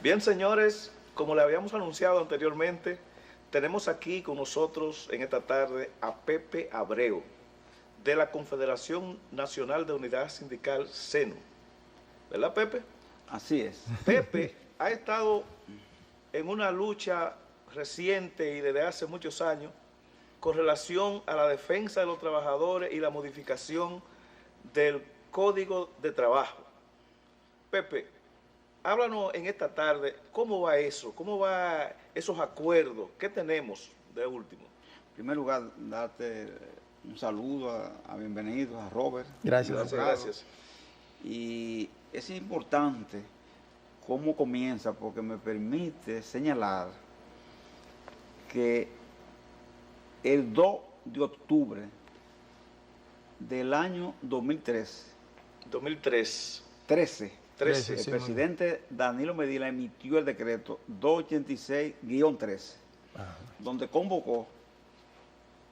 Bien, señores, como le habíamos anunciado anteriormente, tenemos aquí con nosotros en esta tarde a Pepe Abreu, de la Confederación Nacional de Unidad Sindical SENU. ¿Verdad, Pepe? Así es. Pepe ha estado en una lucha reciente y desde hace muchos años con relación a la defensa de los trabajadores y la modificación del Código de Trabajo. Pepe, háblanos en esta tarde, ¿cómo va eso? ¿Cómo va esos acuerdos? ¿Qué tenemos de último? En primer lugar, darte un saludo a bienvenidos, a Robert. Gracias, gracias. Y es importante cómo comienza, porque me permite señalar que el 2 de octubre del año 2013, 13, el presidente Danilo Medina emitió el decreto 286-13, donde convocó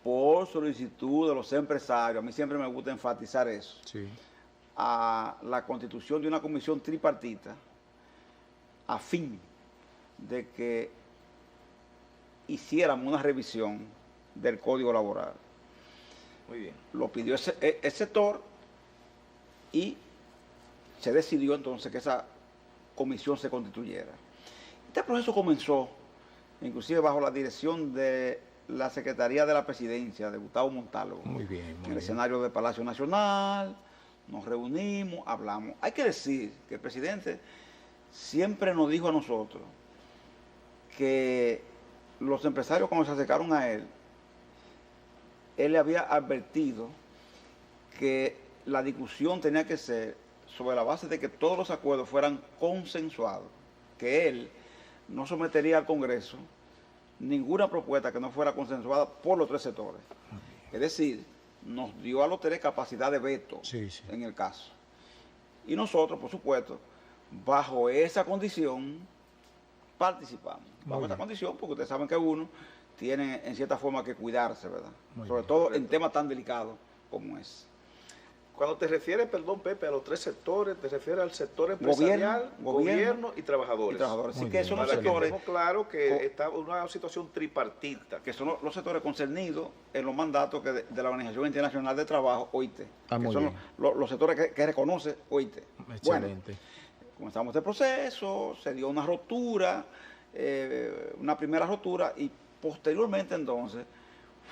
por solicitud de los empresarios, a mí siempre me gusta enfatizar eso, a la constitución de una comisión tripartita a fin de que hiciéramos una revisión del Código Laboral. Muy bien. Lo pidió el sector y se decidió entonces que esa comisión se constituyera. Este proceso comenzó inclusive bajo la dirección de la Secretaría de la Presidencia, de Gustavo Montalvo. Muy bien, en el escenario del Palacio Nacional, nos reunimos, hablamos. Hay que decir que el presidente siempre nos dijo a nosotros que los empresarios, cuando se acercaron a él le había advertido que la discusión tenía que ser sobre la base de que todos los acuerdos fueran consensuados, que él no sometería al Congreso ninguna propuesta que no fuera consensuada por los tres sectores. Es decir, nos dio a los tres capacidad de veto en el caso. Y nosotros, por supuesto, bajo esa condición, participamos. Bajo esa condición, porque ustedes saben que uno tiene en cierta forma que cuidarse, ¿verdad? Sobre todo en temas tan delicados como es. Cuando te refieres, perdón, Pepe, a los tres sectores, te refieres al sector empresarial, gobierno y trabajadores. Así que son los sectores. Claro que está una situación tripartita. Que son los sectores concernidos en los mandatos de la Organización Internacional de Trabajo, OIT. Que son los sectores que reconoce OIT. Excelente. Bueno, comenzamos este proceso, se dio una rotura, una primera rotura, y posteriormente entonces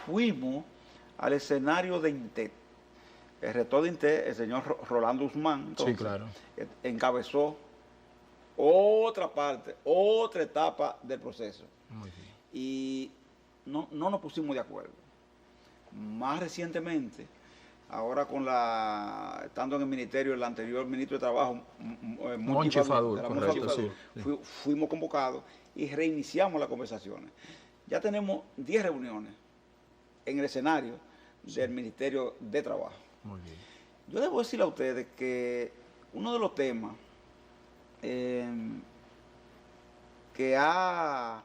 fuimos al escenario de INTET. El rector de INTET, el señor Rolando Guzmán, entonces, encabezó otra parte, otra etapa del proceso. Muy bien. Y no nos pusimos de acuerdo. Más recientemente, ahora estando en el ministerio, el anterior ministro de Trabajo, Monchi Fadul, fuimos convocados y reiniciamos las conversaciones. Ya tenemos 10 reuniones en el escenario del Ministerio de Trabajo. Muy bien. Yo debo decirle a ustedes que uno de los temas que ha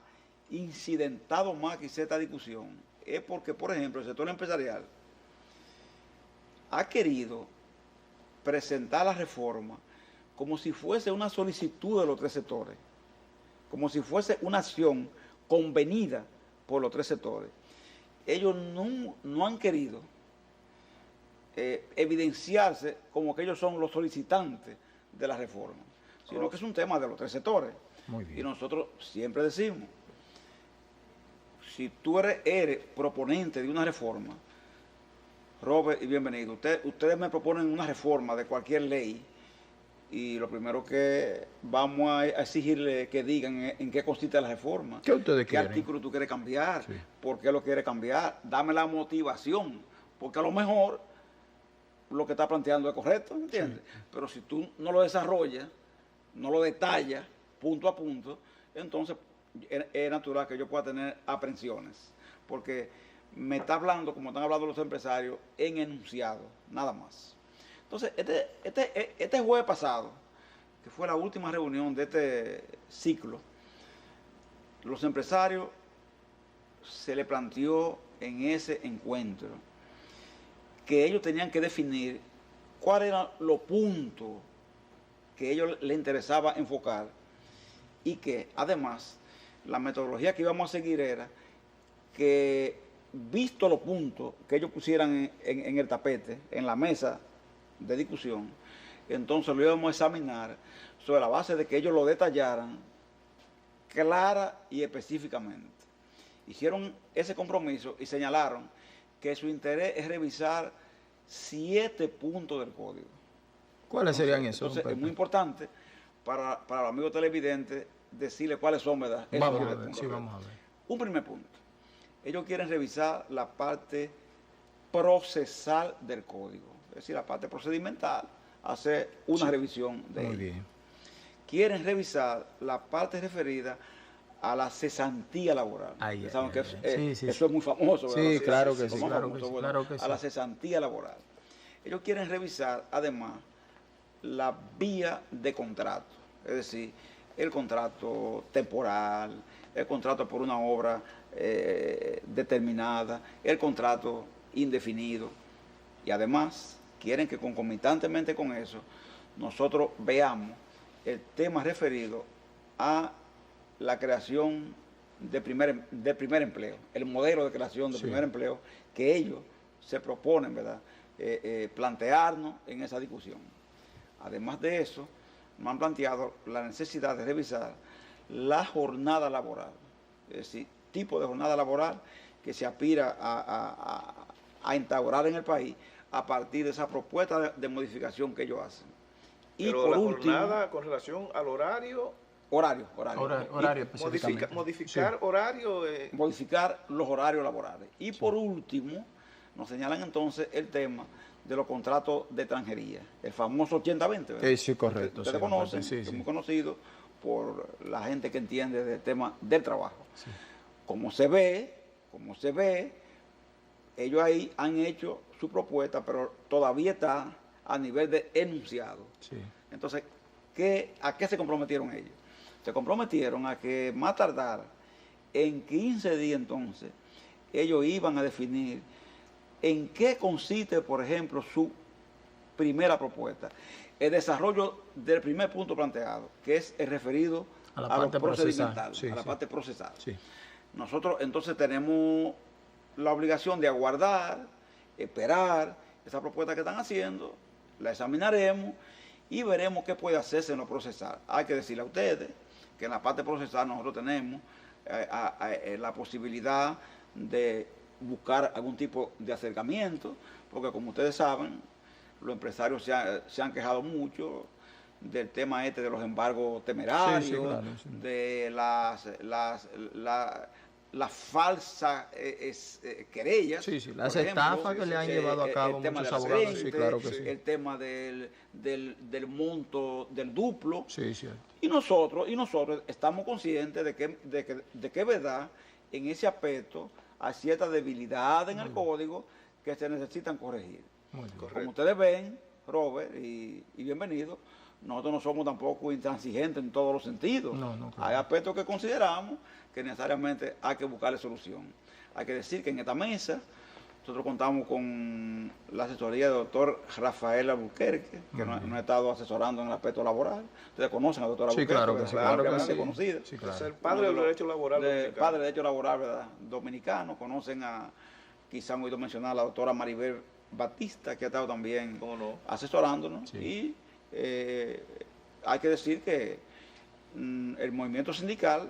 incidentado más quizá esta discusión es porque, por ejemplo, el sector empresarial ha querido presentar la reforma como si fuese una solicitud de los tres sectores, como si fuese una acción convenida por los tres sectores. Ellos no han querido evidenciarse como que ellos son los solicitantes de la reforma, sino que es un tema de los tres sectores. Muy bien. Y nosotros siempre decimos, si tú eres proponente de una reforma, Robert y bienvenido, ustedes me proponen una reforma de cualquier ley, y lo primero que vamos a exigirle que digan en qué consiste la reforma. ¿Qué ustedes quieren? ¿Qué artículo tú quieres cambiar? ¿Por qué lo quieres cambiar? Dame la motivación, porque a lo mejor lo que está planteando es correcto, ¿entiendes? Pero si tú no lo desarrollas, no lo detallas punto a punto, entonces es natural que yo pueda tener aprensiones, porque me está hablando, como están hablando los empresarios, en enunciado, nada más. Entonces, este jueves pasado, que fue la última reunión de este ciclo, los empresarios se le planteó en ese encuentro que ellos tenían que definir cuáles eran los puntos que a ellos les interesaba enfocar y que además la metodología que íbamos a seguir era que, visto los puntos que ellos pusieran en el tapete, en la mesa de discusión, entonces lo íbamos a examinar sobre la base de que ellos lo detallaran clara y específicamente. Hicieron ese compromiso y señalaron que su interés es revisar 7 puntos del código. ¿Cuáles serían esos? Entonces, es muy importante para los amigos televidentes decirle cuáles son, ¿verdad? Vamos a ver, sí, vamos a ver. Un primer punto. Ellos quieren revisar la parte procesal del código, es decir, la parte procedimental, hacer una revisión de Muy ella. bien. Quieren revisar la parte referida a la cesantía laboral. Saben que eso es muy famoso, ¿verdad? Sí, claro que sí, A la cesantía laboral. Ellos quieren revisar, además, la vía de contrato, es decir, el contrato temporal, el contrato por una obra determinada, el contrato indefinido. Y además, quieren que concomitantemente con eso, nosotros veamos el tema referido a la creación de primer empleo, el modelo de creación de primer empleo que ellos se proponen, ¿verdad? Plantearnos en esa discusión. Además de eso, nos han planteado la necesidad de revisar la jornada laboral, es decir, tipo de jornada laboral que se aspira a instaurar en el país a partir de esa propuesta de modificación que ellos hacen. Y por último, jornada con relación al horario. Horario específicamente. Modificar horario. Modificar los horarios laborales. Y por último, nos señalan entonces el tema de los contratos de extranjería, el famoso 80-20. Sí, correcto. Ustedes conocen, es muy conocido por la gente que entiende del tema del trabajo. Sí. Como se ve, ellos ahí han hecho su propuesta, pero todavía está a nivel de enunciado. Sí. Entonces, ¿a qué se comprometieron ellos? Se comprometieron a que más tardar en 15 días entonces, ellos iban a definir en qué consiste, por ejemplo, su primera propuesta. El desarrollo del primer punto planteado, que es el referido a lo procedimental, a la parte procesal. Sí. Nosotros entonces tenemos la obligación de aguardar, esperar esa propuesta que están haciendo, la examinaremos y veremos qué puede hacerse en lo procesal. Hay que decirle a ustedes que en la parte procesal nosotros tenemos la posibilidad de buscar algún tipo de acercamiento, porque como ustedes saben, los empresarios se han quejado mucho del tema de los embargos temerarios, de las falsas querellas. Las estafas que le han llevado a cabo muchos abogados. El tema del monto del duplo. Y nosotros estamos conscientes de que es verdad, en ese aspecto hay ciertas debilidades en el código que se necesitan corregir. Como ustedes ven, Robert, y bienvenido, nosotros no somos tampoco intransigentes en todos los sentidos. Claro. Hay aspectos que consideramos que necesariamente hay que buscarle solución. Hay que decir que en esta mesa nosotros contamos con la asesoría del doctor Rafael Albuquerque, que nos ha estado asesorando en el aspecto laboral. Ustedes conocen al doctor Albuquerque, claro que sí. Conocida. Es el padre del derecho laboral dominicano. Padre del derecho laboral, ¿verdad? Dominicano. Conocen quizá han oído mencionar a la doctora Maribel Batista, que ha estado también asesorándonos. Y hay que decir que el movimiento sindical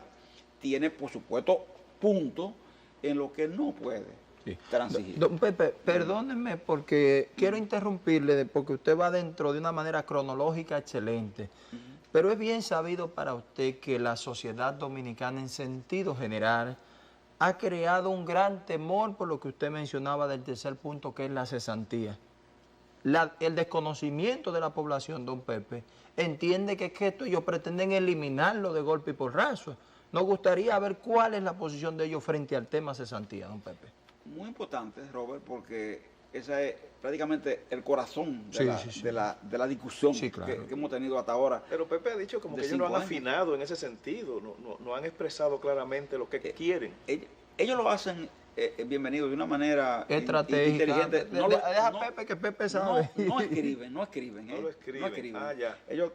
tiene, por supuesto, puntos en lo que no puede transigir. Don Pepe, perdónenme porque quiero interrumpirle, porque usted va dentro de una manera cronológica excelente, pero es bien sabido para usted que la sociedad dominicana en sentido general ha creado un gran temor por lo que usted mencionaba del tercer punto, que es la cesantía. El desconocimiento de la población, don Pepe, entiende que esto ellos pretenden eliminarlo de golpe y porrazo. Nos gustaría ver cuál es la posición de ellos frente al tema cesantía, don Pepe. Muy importante, Robert, porque ese es prácticamente el corazón de la discusión que hemos tenido hasta ahora. Pero Pepe ha dicho como que ellos no han afinado en ese sentido, no han expresado claramente lo que quieren. Ellos lo hacen, bienvenido, de una manera estratégica, inteligente. Deja a Pepe, que Pepe sabe. No escriben. No lo escriben. Ellos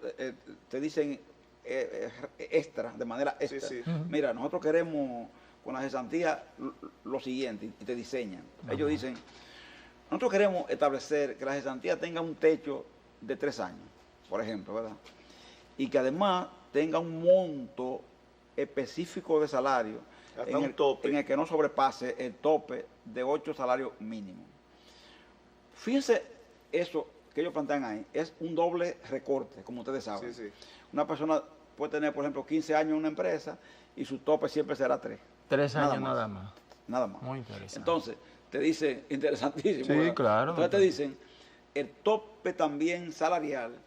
te dicen extra, de manera extra. Sí. Mira, nosotros queremos con la cesantía lo siguiente, y te diseñan. Ellos dicen, nosotros queremos establecer que la cesantía tenga un techo de 3 años, por ejemplo, ¿verdad? Y que además tenga un monto específico de salario en el que no sobrepase el tope de 8 salarios mínimos. Fíjense, eso que ellos plantean ahí es un doble recorte, como ustedes saben. Sí. Una persona puede tener, por ejemplo, 15 años en una empresa y su tope siempre será 3. 3 años nada más. Nada más. Muy interesante. Entonces, te dicen, interesantísimo. Sí, ¿verdad? claro. Entonces te dicen, el tope también salarial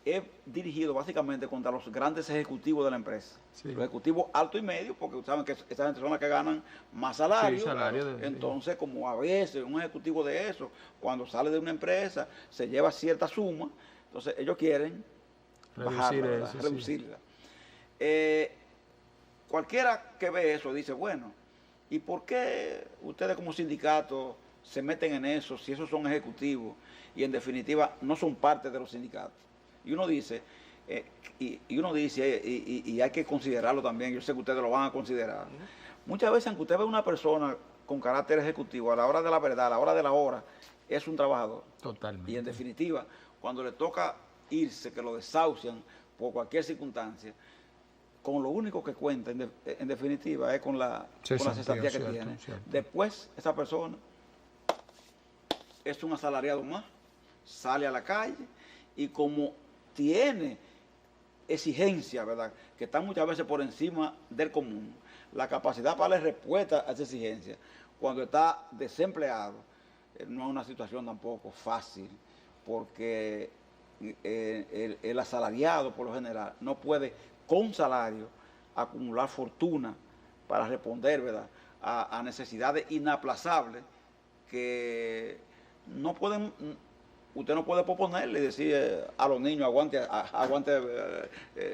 es dirigido básicamente contra los grandes ejecutivos de la empresa. Sí. Los ejecutivos alto y medio, porque saben que esas gente son las que ganan más salario. Sí, salario Entonces, como a veces un ejecutivo de eso, cuando sale de una empresa, se lleva cierta suma, entonces ellos quieren reducirla. Cualquiera que ve eso dice, bueno, ¿y por qué ustedes como sindicato se meten en eso si esos son ejecutivos y en definitiva no son parte de los sindicatos? Y uno dice, y hay que considerarlo también, yo sé que ustedes lo van a considerar. Muchas veces, aunque usted ve una persona con carácter ejecutivo, a la hora de la verdad, a la hora de la hora, es un trabajador. Totalmente. Y en definitiva, cuando le toca irse, que lo desahucian por cualquier circunstancia, con lo único que cuenta, en definitiva, es con la cesantía que tiene. Cierto. Después, esa persona es un asalariado más, sale a la calle y como tiene exigencias, ¿verdad?, que están muchas veces por encima del común, la capacidad para darle respuesta a esa exigencia, cuando está desempleado, no es una situación tampoco fácil, porque el asalariado, por lo general, no puede con salario acumular fortuna para responder, ¿verdad?, a necesidades inaplazables que no pueden, usted no puede proponerle y decir a los niños aguante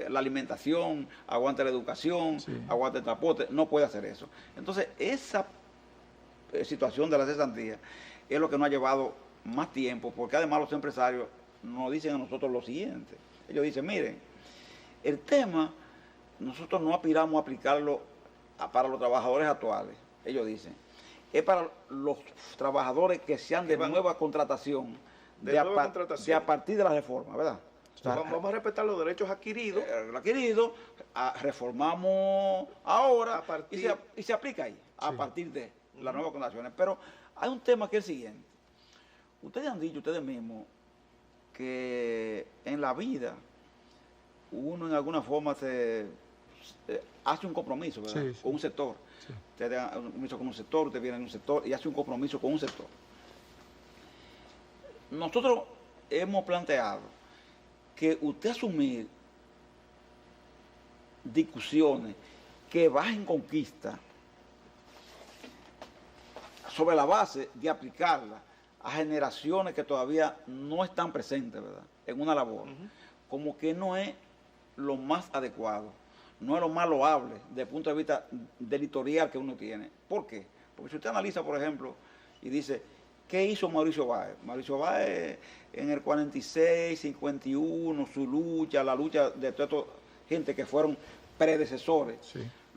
la alimentación, aguante la educación, aguante el transporte, no puede hacer eso. Entonces, esa situación de la cesantía es lo que nos ha llevado más tiempo, porque además los empresarios nos dicen a nosotros lo siguiente. Ellos dicen, miren, el tema nosotros no aspiramos a aplicarlo para los trabajadores actuales, ellos dicen, es para los trabajadores que sean de nueva contratación, de a partir de la reforma, ¿verdad? O sea, vamos a respetar los derechos adquiridos. Reformamos ahora y se aplica ahí, a partir de las nuevas contrataciones. Pero hay un tema que es el siguiente. Ustedes han dicho, ustedes mismos, que en la vida uno en alguna forma hace un compromiso, ¿verdad?, con un sector. Usted da un compromiso con un sector, usted viene en un sector y hace un compromiso con un sector. Nosotros hemos planteado que usted asumir discusiones que bajen conquista sobre la base de aplicarla a generaciones que todavía no están presentes, ¿verdad?, en una labor, como que no es lo más adecuado, no es lo más loable desde el punto de vista del editorial que uno tiene. ¿Por qué? Porque si usted analiza, por ejemplo, y dice, ¿qué hizo Mauricio Báez? Mauricio Báez en el 46, 51, su lucha, la lucha de toda esta gente que fueron predecesores,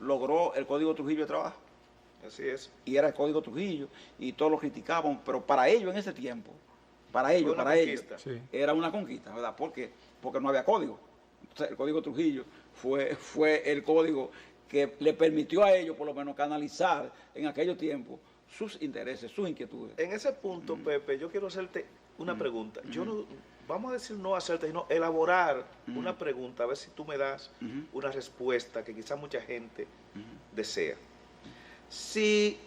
logró el Código Trujillo de Trabajo. Así es. Y era el Código Trujillo, y todos lo criticaban, pero para ellos en ese tiempo, para ellos, era una conquista, ¿verdad? ¿Por qué? Porque no había código. Entonces, el Código Trujillo fue el código que le permitió a ellos, por lo menos, canalizar en aquellos tiempos sus intereses, sus inquietudes. En ese punto, Pepe, yo quiero hacerte una pregunta. Yo no, vamos a decir no hacerte, sino elaborar una pregunta, a ver si tú me das una respuesta que quizás mucha gente desea. Si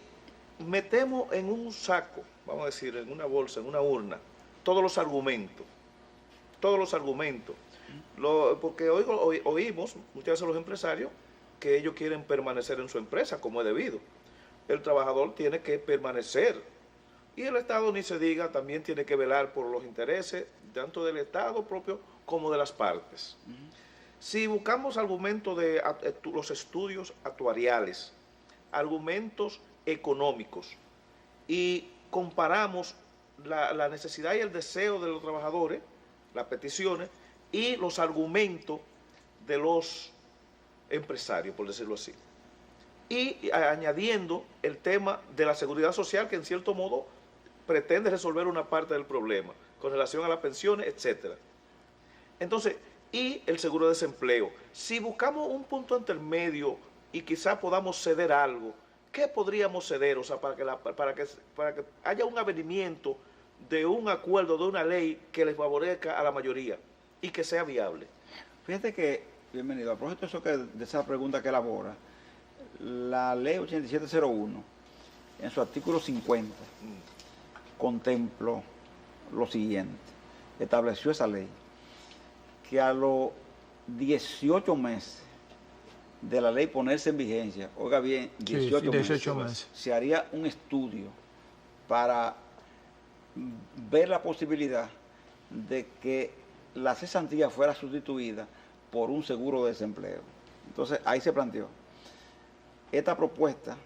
metemos en un saco, vamos a decir, en una bolsa, en una urna, todos los argumentos, porque oímos muchas veces los empresarios que ellos quieren permanecer en su empresa como es debido. El trabajador tiene que permanecer y el Estado, ni se diga, también tiene que velar por los intereses tanto del Estado propio como de las partes. Si buscamos argumentos de los estudios actuariales, argumentos económicos y comparamos la necesidad y el deseo de los trabajadores, las peticiones y los argumentos de los empresarios, por decirlo así. Y añadiendo el tema de la seguridad social, que en cierto modo pretende resolver una parte del problema con relación a las pensiones, etcétera. Entonces, y el seguro de desempleo. Si buscamos un punto intermedio y quizás podamos ceder algo, ¿qué podríamos ceder? O sea, para que haya un avenimiento de un acuerdo, de una ley que les favorezca a la mayoría y que sea viable. Fíjate que, bienvenido, a propósito de esa pregunta que elabora, la ley 8701, en su artículo 50, contempló lo siguiente, estableció esa ley, que a los 18 meses de la ley ponerse en vigencia, oiga bien, 18 meses, se haría un estudio para ver la posibilidad de que la cesantía fuera sustituida por un seguro de desempleo. Entonces, ahí se planteó. Esta propuesta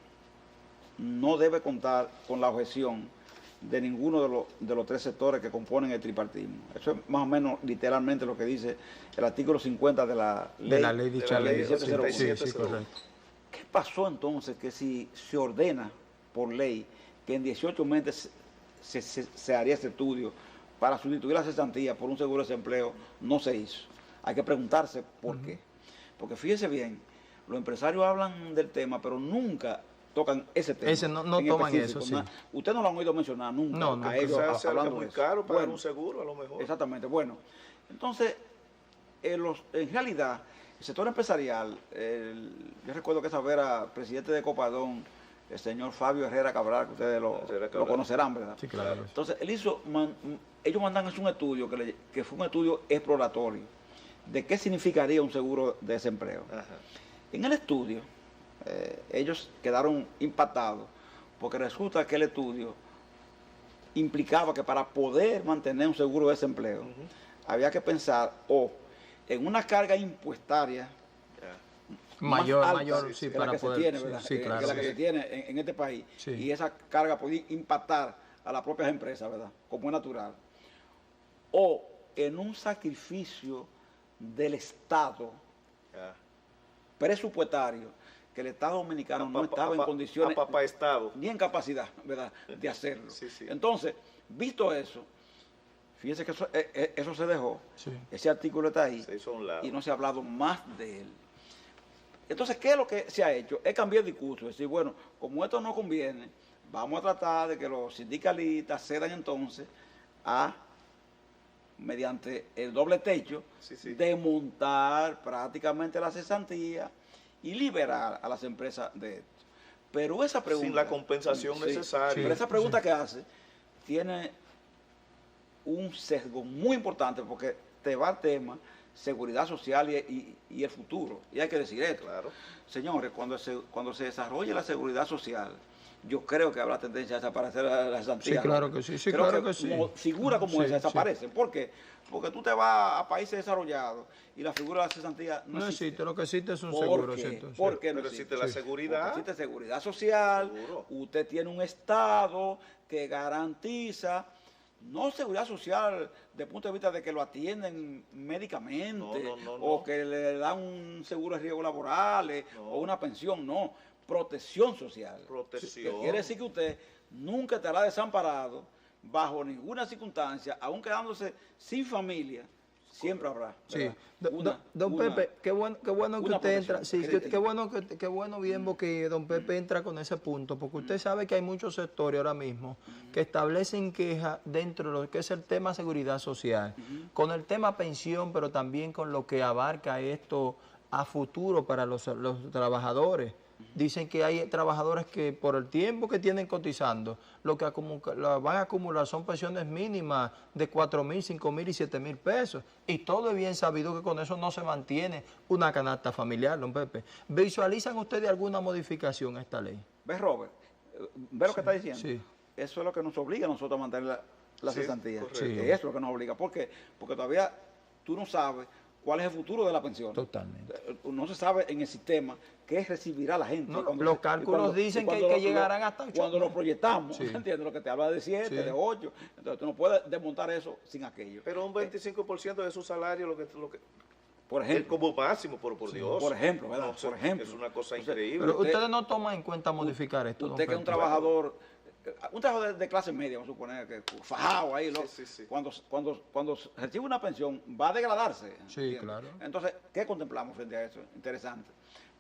no debe contar con la objeción de ninguno de los tres sectores que componen el tripartismo. Eso es más o menos literalmente lo que dice el artículo 50 de la ley. De la ley dicha ley. 8701. Sí, correcto. ¿Qué pasó entonces que si se ordena por ley que en 18 meses se haría ese estudio para sustituir la cesantía por un seguro de desempleo, no se hizo? Hay que preguntarse por qué. Porque fíjese bien, los empresarios hablan del tema, pero nunca tocan ese tema. Ese no toman eso, sí. Usted no lo han oído mencionar nunca. No, a ellos se hablando muy caro para bueno, un seguro, a lo mejor. Exactamente. Bueno, entonces, en realidad, el sector empresarial, yo recuerdo que esa vez era presidente de Copadón, el señor Fabio Herrera Cabral, que ustedes lo conocerán, ¿verdad? Sí, claro. Entonces, ellos mandan un estudio que fue un estudio exploratorio de qué significaría un seguro de desempleo. Ajá. En el estudio, ellos quedaron impactados porque resulta que el estudio implicaba que para poder mantener un seguro de desempleo había que pensar en una carga impuestaria mayor, sí, para que poder, se tiene, ¿verdad? Sí, claro. Que la que se tiene en este país. Sí. Y esa carga podía impactar a las propias empresas, ¿verdad? Como es natural. O en un sacrificio del Estado presupuestario, que el Estado dominicano no estaba en condiciones ni en capacidad, ¿verdad?, de hacerlo. Sí, sí. Entonces, visto eso, fíjense que eso se dejó, sí. Ese artículo está ahí, se hizo a un lado, y no se ha hablado más de él. Entonces, ¿qué es lo que se ha hecho? Es cambiar el discurso, es decir, bueno, como esto no conviene, vamos a tratar de que los sindicalistas cedan entonces mediante el doble techo, desmontar prácticamente la cesantía y liberar a las empresas de esto. Pero esa pregunta... Sin la compensación necesaria. Pero esa pregunta que hace tiene un sesgo muy importante porque te va al tema seguridad social y el futuro. Y hay que decir esto. Claro. Señores, cuando se desarrolle la seguridad social, yo creo que habrá tendencia a desaparecer la cesantía. Sí, claro que sí. Sí, creo claro que sí. Figuras como esa desaparecen. ¿Por qué? Porque tú te vas a países desarrollados y la figura de la cesantía no existe. Lo que existe es un seguro. ¿Por qué no existe la seguridad? Porque existe seguridad social, seguro. Usted tiene un Estado que garantiza, no seguridad social desde el punto de vista de que lo atienden médicamente, o que le dan un seguro de riesgos laborales, o una pensión, no. Protección social. Protección. Que quiere decir que usted nunca estará desamparado bajo ninguna circunstancia, aún quedándose sin familia, siempre habrá. Sí. Don Pepe, qué bueno que usted entra. Sí, qué bueno bien porque don Pepe entra con ese punto, porque usted sabe que hay muchos sectores ahora mismo que establecen quejas dentro de lo que es el tema seguridad social, con el tema pensión, pero también con lo que abarca esto a futuro para los trabajadores. Dicen que hay trabajadores que por el tiempo que tienen cotizando, lo que van a acumular son pensiones mínimas de 4,000, 5,000 y 7,000 pesos. Y todo es bien sabido que con eso no se mantiene una canasta familiar, don Pepe. ¿Visualizan ustedes alguna modificación a esta ley? ¿Ves, Robert? ¿Ves lo que está diciendo? Sí. Eso es lo que nos obliga a nosotros a mantener la cesantía. Sí. Eso es lo que nos obliga. ¿Por qué? Porque todavía tú no sabes cuál es el futuro de la pensión. Totalmente. No se sabe en el sistema qué recibirá la gente. No, los cálculos dicen que llegarán hasta 8. Cuando lo proyectamos, ¿entiendes? Lo que te habla de 7, de 8. Entonces tú no puedes desmontar eso sin aquello. Pero un 25% de su salario, lo que Por ejemplo. Como máximo, por Dios. Por ejemplo, ¿verdad? No, Por ejemplo. es una cosa Entonces, increíble. Pero ustedes no toman en cuenta modificar esto, don Usted que es un Pepe. trabajador de clase media, vamos a suponer, que fajado ahí, ¿no? Sí. Cuando recibe una pensión, va a degradarse. Sí, ¿entiende? claro. Entonces, ¿qué contemplamos frente a eso? Interesante.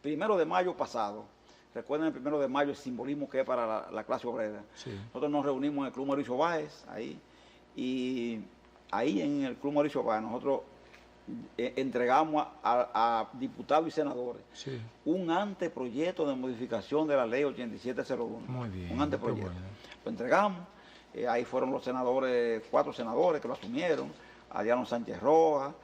1 de mayo pasado, recuerden el 1 de mayo el simbolismo que es para la clase obrera. Sí. Nosotros nos reunimos en el Club Mauricio Báez, ahí, y ahí en el Club Mauricio Báez nosotros entregamos a diputados y senadores Sí. un anteproyecto de modificación de la ley 8701. Muy bien, Un anteproyecto. qué bueno. Lo entregamos, ahí fueron los senadores, 4 senadores que lo asumieron, Adriano Sánchez Rojas,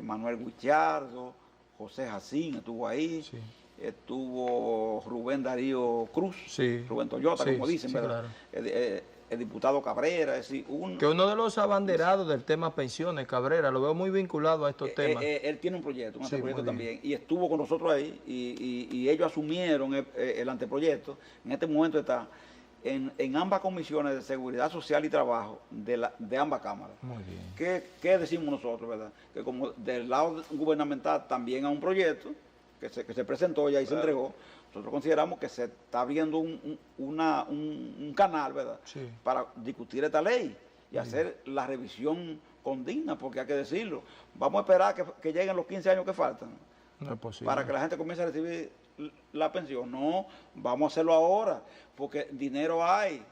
Manuel Guichardo, José Jacín estuvo ahí, Sí. estuvo Rubén Darío Cruz, Sí. Rubén Toyota, Sí, como dicen, sí, ¿verdad? claro. El diputado Cabrera, es decir, Que uno de los abanderados del tema pensiones, Cabrera, lo veo muy vinculado a estos temas. él tiene un proyecto, Sí, anteproyecto muy también, y estuvo con nosotros ahí, y ellos asumieron el anteproyecto. En este momento está en ambas comisiones de Seguridad Social y Trabajo de ambas cámaras. Muy bien. ¿Qué decimos nosotros, verdad? Que como del lado gubernamental también hay un proyecto que se presentó ya y se entregó, nosotros consideramos que se está abriendo un canal, ¿verdad? Sí. Para discutir esta ley y hacer la revisión condigna, porque hay que decirlo. Vamos a esperar que lleguen los 15 años que faltan No es posible. para que la gente comience a recibir la pensión. No, vamos a hacerlo ahora, porque dinero hay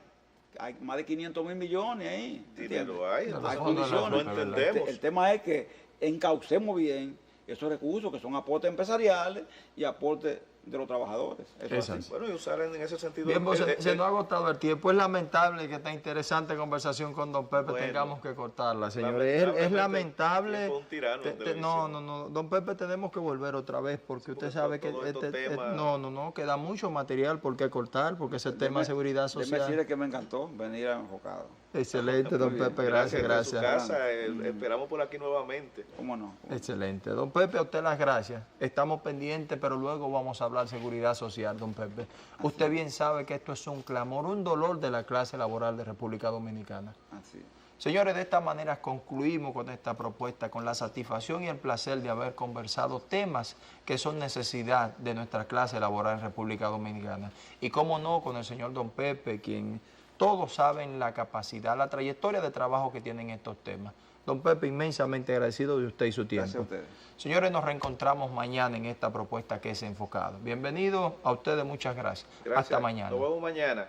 más de 500.000 millones ahí. Dinero hay, No, entonces no, no no, entendemos. El tema es que encaucemos bien esos recursos que son aportes empresariales y aportes de los trabajadores. Eso es así. Bueno, y usar en ese sentido... Bien, pues se nos ha agotado el tiempo. Es lamentable que esta interesante conversación con don Pepe Bueno, tengamos que cortarla, señores. Es lamentable. Fue un tirano en televisión. No. Don Pepe, tenemos que volver otra vez porque usted sabe que todos estos temas- no, queda mucho material por qué cortar, porque ese tema de seguridad Déjeme social. decirle que me encantó venir a Enfocado. Excelente, don Muy bien. Pepe, gracias. Por su casa, esperamos por aquí nuevamente. ¿Cómo no? Excelente. Don Pepe, a usted las gracias. Estamos pendientes, pero luego vamos a hablar seguridad social, don Pepe. Usted bien sabe que esto es un clamor, un dolor de la clase laboral de República Dominicana. Así. Señores, de esta manera concluimos con esta propuesta, con la satisfacción y el placer de haber conversado temas que son necesidad de nuestra clase laboral en República Dominicana. Y cómo no, con el señor don Pepe, quien todos saben la capacidad, la trayectoria de trabajo que tienen estos temas. Don Pepe, inmensamente agradecido de usted y su tiempo. Gracias a ustedes. Señores, nos reencontramos mañana en esta propuesta que es Enfocado. Bienvenidos a ustedes, muchas gracias. Gracias. Hasta mañana. Nos vemos mañana.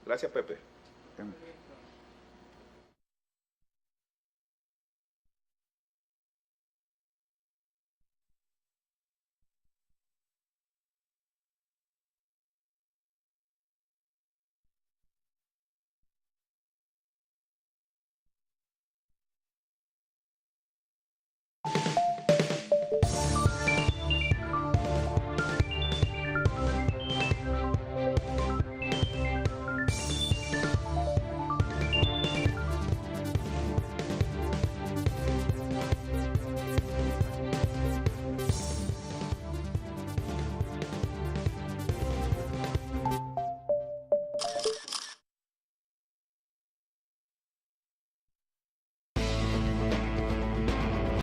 Gracias, Pepe. Bien.